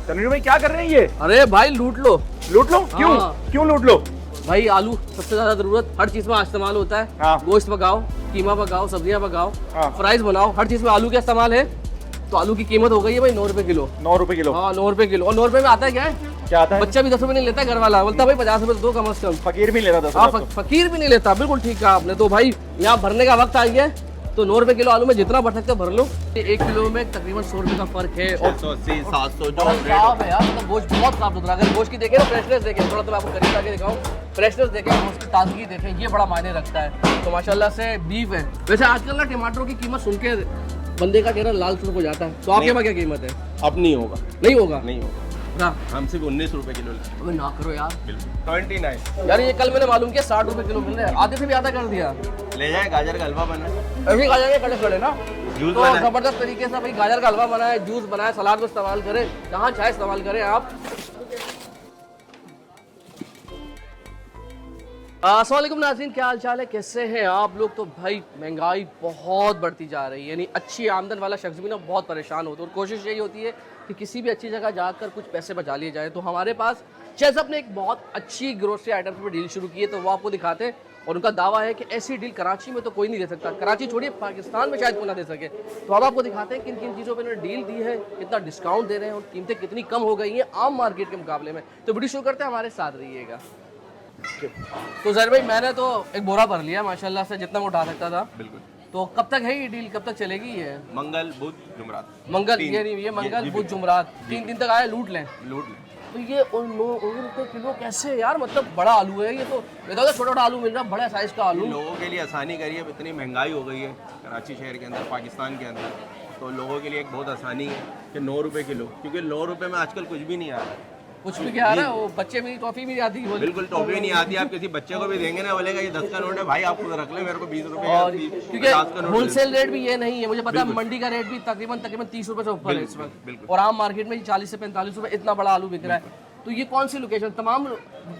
तनवीर भाई क्या कर रहे हैं ये? अरे भाई लूट लो। लूट लो? क्यों? हाँ। क्यों लूट लो? भाई आलू सबसे ज्यादा जरूरत हर चीज में इस्तेमाल होता है। हाँ। गोश्त पकाओ, कीमा पकाओ, सब्जियां पकाओ, हाँ। फ्राइज बनाओ, हर चीज में आलू का इस्तेमाल है। तो आलू की कीमत हो गई है भाई 9 रुपए किलो। 9 रुपए किलो? हाँ 9 रुपए किलो। और 9 रुपए में आता है क्या है? क्या आता है? बच्चा भी 10 रुपए नहीं लेता, घर वाला बोलता भाई 50 रुपए दो कम से कम। फकीर भी लेता था। हाँ फकीर भी नहीं लेता, बिल्कुल ठीक कहा आपने। तो भाई यहाँ भरने का वक्त आ गया है, तो 9 रुपए किलो आलू में जितना भर सकते हो भर लो। 1 किलो में तकरीबन 100 रुपए का फर्क है। और 680 700 जो बहुत साफ है यार, मतलब गोश्त बहुत साफ सुथरा। अगर गोश्त की देखें ना, फ्रेशनेस देखें, थोड़ा तो मैं आपको करीब आके दिखाऊं, फ्रेशनेस देखें, गोश्त की ताजगी देखें, ये बड़ा मायने रखता है। तो माशाल्लाह से बीफ है। वैसे आजकल ना टमाटरों की कीमत सुन के बंदे का चेहरा लाल सुर्ख हो जाता है। तो आपके यहाँ क्या कीमत है? अब नहीं होगा, नहीं होगा? नहीं होगा। हाँ। हम सिर्फ 19 रुपए किलो लेते हैं। अबे ना करो यार। बिल्कुल 29। यार ये कल मैंने मालूम किया 60 रुपए किलो मिल रहे हैं, आधे से भी आधा कर दिया। ले जाए, गाजर का हलवा बना है, अभी गाजर के खड़े खड़े ना, जूस तो बना है। जबरदस्त तरीके से भाई गाजर का हलवा बनाए, जूस बनाए, सलाद में इस्तेमाल करें, जहाँ चाहे इस्तेमाल करें आप। अस्सलाम वालेकुम नाज़रीन, क्या हाल चाल है, कैसे हैं आप लोग? तो भाई महंगाई बहुत बढ़ती जा रही है, यानी अच्छी आमदन वाला शख्स भी ना बहुत परेशान होता है। और कोशिश यही होती है कि किसी भी अच्छी जगह जाकर कुछ पैसे बचा लिए जाए। तो हमारे पास चेज़अप ने एक बहुत अच्छी ग्रोसरी आइटम पर डील शुरू की है, तो वो आपको दिखाते हैं। और उनका दावा है कि ऐसी डील कराची में तो कोई नहीं दे सकता, कराची छोड़िए पाकिस्तान में शायद कोई ना दे सके। तो अब आपको दिखाते हैं किन किन चीज़ों पर इन्होंने डील दी है, कितना डिस्काउंट दे रहे हैं और कीमतें कितनी कम हो गई हैं आम मार्केट के मुकाबले में। तो वीडियो शुरू करते हैं, हमारे साथ रहिएगा। तो जहर भाई मैंने तो एक बोरा भर लिया माशाल्लाह से, जितना मैं उठा सकता था। बिल्कुल। तो कब तक है ये डील, कब तक चलेगी ये? मंगल बुध जुमरात। मंगल ये मंगल बुध जुमरात 3 दिन तक आए, लूट लें। लूट लें। तो ये 9 रुपये किलो कैसे यार? मतलब बड़ा आलू है ये तो, बताओ तो छोटा छोटा आलू मिल रहा है, बड़ा साइज का आलू। लोगों के लिए आसानी करी है, इतनी महंगाई हो गई है कराची शहर के अंदर, पाकिस्तान के अंदर, तो लोगों के लिए एक बहुत आसानी है कि 9 रुपए किलो, क्योंकि 9 रुपए में आजकल कुछ भी नहीं आ रहा है। कुछ भी क्या आ रहा है, वो बच्चे में टॉफी भी नहीं आती है। बिल्कुल टॉफी नहीं आती। आप किसी बच्चे को भी देंगे ना, बोलेगा ये 10 का नोट है भाई, आप खुद रख ले, मेरे को 20 रुपए और का 50 का क्योंकि नोट होलसेल रेट भी ये नहीं है, मुझे पता है मंडी का रेट भी तकरीबन 30 रुपए से ऊपर है इस वक्त। बिल्कुल। और आम मार्केट में 40 से 45 रुपए इतना बड़ा आलू बिक रहा है। तो ये कौन सी लोकेशन, तमाम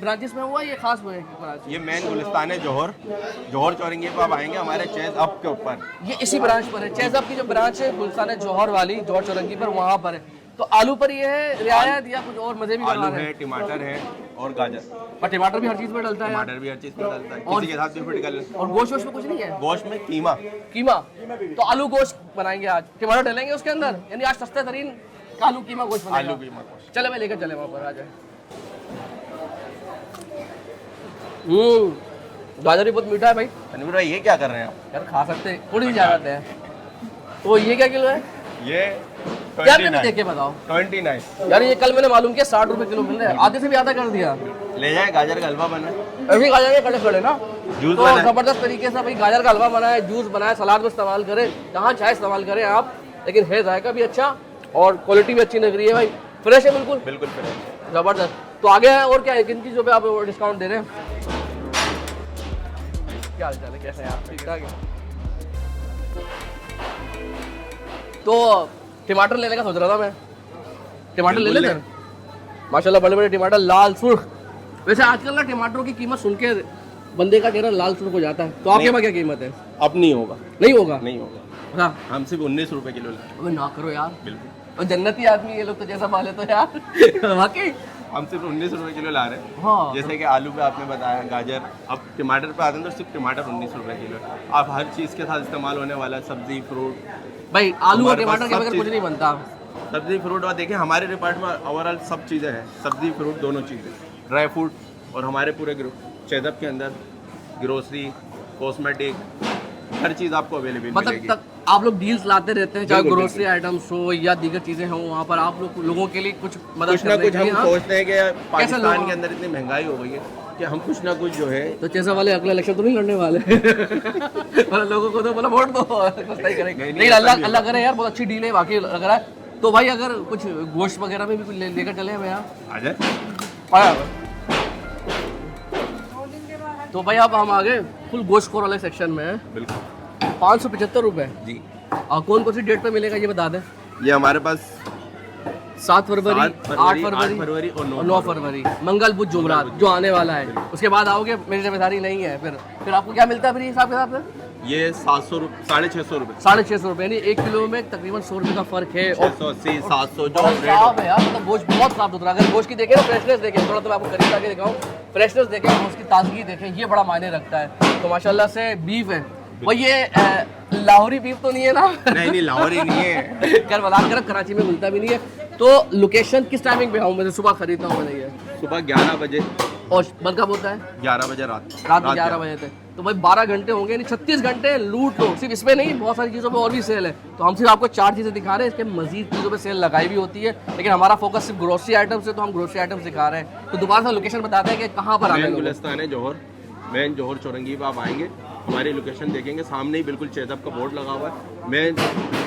ब्रांचेस में हुआ, ये खास हुआ है कराची? ये मेन गुलिस्तान है जौहर चौरंगी पे आप आएंगे हमारे चेज अप के ऊपर। ये इसी ब्रांच पर है, चेज़अप की जो ब्रांच है गुलिस्तान है जौहर वाली, जौहर चौरंगी पर, वहाँ पर है। तो आलू पर ये है रियायत या कुछ और मजे भी आलू करवा रहे है, हैं? टमाटर है और गाजर। और टमाटर भी हर चीज में डलता है यार। टमाटर भी हर चीज में डलता है, और- किसी के साथ भी फिट कर ले। और गोश्त वोश्त में कुछ नहीं है? गोश्त में कीमा। कीमा। तो आलू गोश्त बनाएंगे आज, टमाटर डलेंगे उसके अंदर, यानी आज सस्ते तरीन आलू कीमा गोश्त बनेगा। आलू कीमा गोश्त। चले मैं लेकर चले वहाँ पर, आ जाए। गाजर भी बहुत मीठा है भाई तनवीर भाई ये क्या कर रहे हैं आप? यार, खा सकते हैं, थोड़ी सी ज्यादा है। तो ये क्या किलो है? ये क्या मैंने देख के बताओ 29। यार, ये कल मैंने मालूम किया 60 रुपए किलो मिल रहे हैं, आधे से भी आधा कर दिया। ले जाए, गाजर का हलवा बना है, अभी गाजर के खड़े खड़े ना, जूस तो बना है। जबरदस्त तरीके से भाई गाजर का हलवा बनाए, जूस बनाए, सलाद में इस्तेमाल करें, जहाँ चाहे इस्तेमाल करें आप। लेकिन है जायका भी अच्छा और क्वालिटी भी अच्छी लग रही है भाई, फ्रेश है बिल्कुल बिल्कुल फ्रेश। जबरदस्त। तो आगे है और क्या है, किन चीज़ों पे आप डिस्काउंट दे रहे हैं? क्या हाल चाल है, कैसे हैं आप? ठीक ठाक है। तो टमाटर लेने का सोच रहा था मैं, टमाटर ले लेते हैं? माशाल्लाह बड़े बड़े टमाटर, लाल सुर्ख। वैसे आजकल ना टमाटरों की कीमत सुन के बंदे का चेहरा लाल सुर्ख हो जाता है। तो आपके यहाँ क्या कीमत है? अब नहीं होगा, नहीं होगा? नहीं होगा। हाँ। हम सिर्फ 19 रुपए किलो लेते हैं। अबे ना करो यार, बिल्कुल। और जन्नती आदमी ये लोग तो, जैसा माले तो यार वाकई। हम सिर्फ 19 रुपए किलो ला रहे हैं। हाँ। जैसे कि आलू पे आपने बताया, गाजर, अब टमाटर पे आते हैं तो सिर्फ टमाटर 19 रुपए किलो है। आप हर चीज़ के साथ इस्तेमाल होने वाला सब्जी फ्रूट, भाई आलू और हमारे पास टमाटर के सब बगैर चीज़- कुछ नहीं बनता। सब्जी फ्रूट, और देखिए हमारे डिपार्टमेंट में ओवरऑल सब चीज़ें हैं, सब्जी फ्रूट दोनों चीज़ें, ड्राई फ्रूट, और हमारे पूरे चेज़अप के अंदर ग्रोसरी, कॉस्मेटिक, हर चीज़ आपको अवेलेबल मतलब मिलेगी। तक आप लोग डील्स लाते रहते हैं, चाहे बिल्कुल, ग्रोसरी आइटम्स हो या दीगर चीजें हो, वहाँ पर आप लोगों के लिए कुछ मदद कुछ ना करने कुछ के हम लिए, हाँ? सोचते हैं कि पाकिस्तान लोग- के अंदर इतनी महंगाई हो गई है कि हम कुछ ना कुछ जो है। तो जैसा वाले अगला इलेक्शन तो नहीं लड़ने वाले मतलब लोगों को तो बोला वोट दो, कुछ नहीं करेंगे। नहीं, अल्लाह करे यार, बहुत अच्छी डील है वाकई लग रहा है। तो भाई अगर कुछ गोश्त वगैरह में भी कुछ लेकर चले हमें यहाँ आ जाए। आया। तो भाई अब हम आ गए फुल गोश्त खोर वाले सेक्शन में हैं। बिल्कुल 575 रुपये। जी। और कौन कौन सी डेट पे मिलेगा ये बता दें? ये हमारे पास 7 फरवरी, 8 फरवरी और 9 फरवरी, मंगल बुध जुमरात जो आने वाला है। उसके बाद आओगे, मेरी जिम्मेदारी नहीं है। फिर आपको क्या मिलता है फिर हिसाब के साथ? ये 700 रुपये 650 रुपये 650 रुपये, यानी 1 किलो में तकरीबन 100 रुपये का फ़र्क है। और 680 700 जो बहुत रेट साफ है यार, मतलब गोश्त बहुत साफ सुथरा। अगर गोश्त की देखें ना, फ्रेशनेस देखें, थोड़ा तो मैं आपको करीब आके दिखाऊं, फ्रेशनेस देखें, उसकी ताजगी देखें, ये बड़ा मायने रखता है। तो माशाल्लाह से बीफ है वो, ये लाहौरी बीफ तो नहीं है ना? नहीं नहीं लाहौरी नहीं है। करबला कर कराची में मिलता भी नहीं है। तो लोकेशन किस टाइमिंग पे आऊँ? मैं सुबह खरीदता हूँ मैंने ये, सुबह 11 बजे और बंद कब होता है? 11 बजे रात रात में 11 बजे तक। तो भाई 12 घंटे होंगे, यानी 36 घंटे लूट लो। सिर्फ इसमें नहीं, बहुत सारी चीज़ों पे और भी सेल है। तो हम सिर्फ आपको 4 चीज़ें दिखा रहे हैं, इसके मजीद चीज़ों पे सेल लगाई भी होती है, लेकिन हमारा फोकस सिर्फ ग्रोसरी आइटम से, तो हम ग्रोसरी आइटम दिखा रहे हैं। तो दोबारा से लोकेशन बताते हैं कि कहाँ पर आना मेन है। गुलिस्तान है जौहर, मेन जौहर चौरंगी पे आप आएंगे, हमारी लोकेशन देखेंगे, सामने ही बिल्कुल चेदब का बोर्ड लगा हुआ है। मेन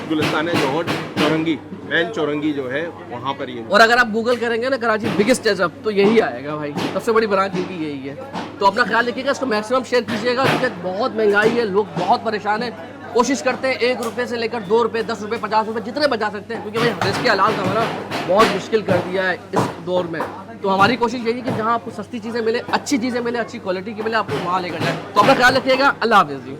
गुलिस्तान है जौहर चौरंगी, मेन चौरंगी जो है वहाँ पर ये। और अगर आप गूगल करेंगे ना कराची बिगेस्ट चेज़अप, तो यही आएगा भाई, सबसे बड़ी ब्रांच इनकी यही है। तो अपना ख्याल रखिएगा, इसको मैक्सिमम शेयर कीजिएगा, क्योंकि बहुत महंगाई है, लोग बहुत परेशान हैं। कोशिश करते हैं 1 रुपये से लेकर 2 रुपये, 10 रुपये, 50 रुपये, जितने बचा सकते हैं, क्योंकि भाई रिस्क हालात हमारा बहुत मुश्किल कर दिया है इस दौर में। तो हमारी कोशिश यही है कि जहाँ आपको सस्ती चीज़ें मिले, अच्छी चीज़ें मिले, अच्छी क्वालिटी की मिले, आपको वहाँ लेकर जाए। तो अपना ख्याल रखिएगा। अल्लाह हाफ़िज़ जी।